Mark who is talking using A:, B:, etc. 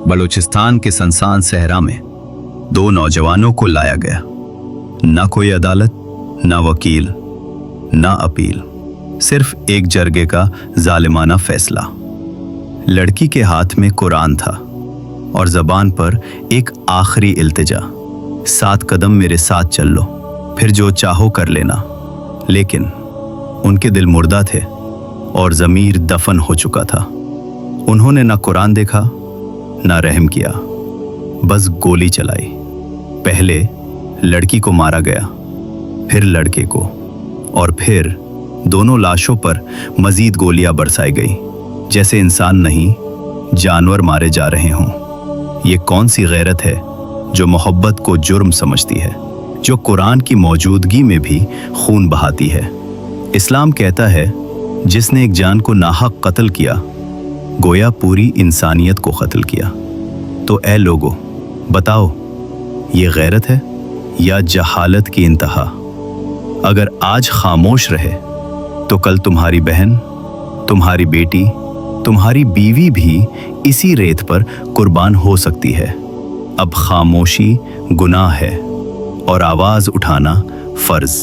A: बलूचिस्तान के सनसान सहरा में दो नौजवानों को लाया गया। ना कोई अदालत, ना वकील, ना अपील, सिर्फ एक जरगे का जालिमाना फैसला। लड़की के हाथ में कुरान था और जबान पर एक आखिरी इल्तिजा, 7 कदम मेरे साथ चल लो, फिर जो चाहो कर लेना। लेकिन उनके दिल मुर्दा थे और ज़मीर दफन हो चुका था। उन्होंने ना कुरान देखा, ना रहम किया, बस गोली चलाई। पहले लड़की को मारा गया, फिर लड़के को, और फिर दोनों लाशों पर मजीद गोलियां बरसाई गई, जैसे इंसान नहीं जानवर मारे जा रहे हों। ये कौन सी गैरत है जो मोहब्बत को जुर्म समझती है, जो कुरान की मौजूदगी में भी खून बहाती है। इस्लाम कहता है जिसने एक जान को नाहक कत्ल किया, गोया पूरी इंसानियत को कत्ल किया। तो ए लोगों, बताओ, ये गैरत है या जहालत की इंतहा? अगर आज खामोश रहे तो कल तुम्हारी बहन, तुम्हारी बेटी, तुम्हारी बीवी भी इसी रेत पर कुर्बान हो सकती है। अब खामोशी गुनाह है और आवाज उठाना फर्ज।